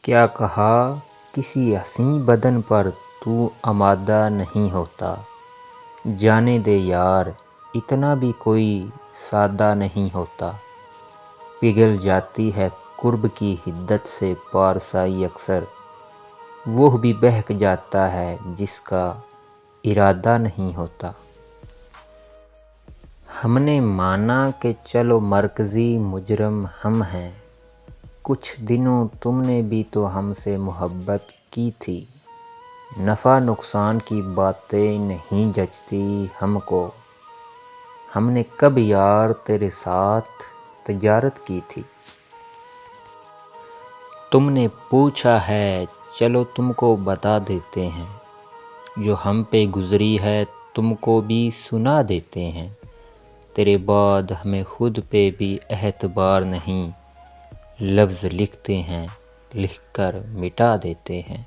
کیا کہا کسی حسین بدن پر تو آمادہ نہیں ہوتا، جانے دے یار اتنا بھی کوئی سادہ نہیں ہوتا، پگھل جاتی ہے قرب کی حدت سے پارسائی اکثر، وہ بھی بہک جاتا ہے جس کا ارادہ نہیں ہوتا۔ ہم نے مانا کہ چلو مرکزی مجرم ہم ہیں، کچھ دنوں تم نے بھی تو ہم سے محبت کی تھی، نفع نقصان کی باتیں نہیں جچتی ہم کو، ہم نے کب یار تیرے ساتھ تجارت کی تھی۔ تم نے پوچھا ہے چلو تم کو بتا دیتے ہیں، جو ہم پہ گزری ہے تم کو بھی سنا دیتے ہیں، تیرے بعد ہمیں خود پہ بھی اعتبار نہیں، لفظ لکھتے ہیں لکھ کر مٹا دیتے ہیں۔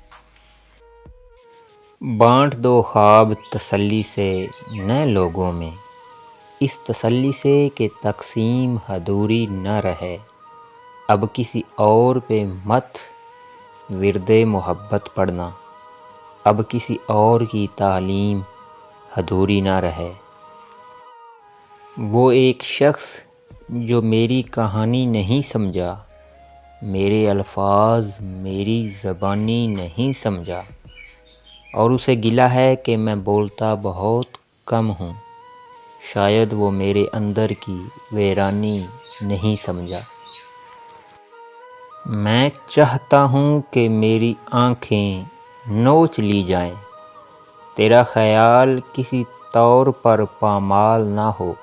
بانٹ دو خواب تسلی سے نئے لوگوں میں، اس تسلی سے کہ تقسیم ادھوری نہ رہے، اب کسی اور پہ مت ورد محبت پڑھنا، اب کسی اور کی تعلیم ادھوری نہ رہے۔ وہ ایک شخص جو میری کہانی نہیں سمجھا، میرے الفاظ میری زبانی نہیں سمجھا، اور اسے گلہ ہے کہ میں بولتا بہت کم ہوں، شاید وہ میرے اندر کی ویرانی نہیں سمجھا۔ میں چاہتا ہوں کہ میری آنکھیں نوچ لی جائیں، تیرا خیال کسی طور پر پامال نہ ہو،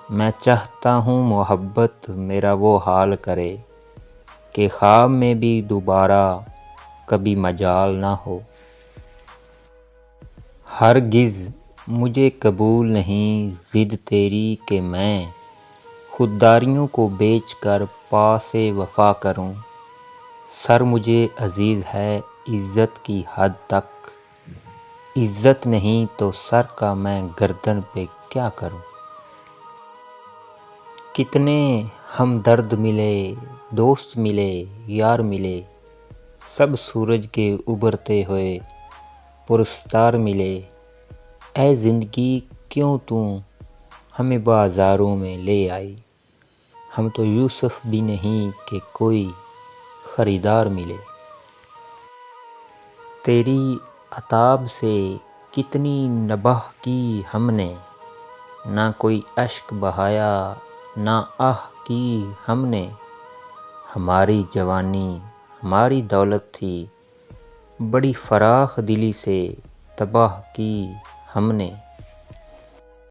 میں چاہتا ہوں محبت میرا وہ حال کرے کہ خواب میں بھی دوبارہ کبھی مجال نہ ہو۔ ہرگز مجھے قبول نہیں ضد تیری کہ میں خودداریوں کو بیچ کر پاس وفا کروں، سر مجھے عزیز ہے عزت کی حد تک، عزت نہیں تو سر کا میں گردن پہ کیا کروں۔ کتنے ہمدرد ملے دوست ملے یار ملے، سب سورج کے ابھرتے ہوئے پرستار ملے، اے زندگی کیوں تو ہمیں بازاروں میں لے آئی، ہم تو یوسف بھی نہیں کہ کوئی خریدار ملے۔ تیری عتاب سے کتنی نباہ کی ہم نے، نہ کوئی اشک بہایا نہ آہ کی ہم نے، ہماری جوانی ہماری دولت تھی، بڑی فراخ دلی سے تباہ کی ہم نے۔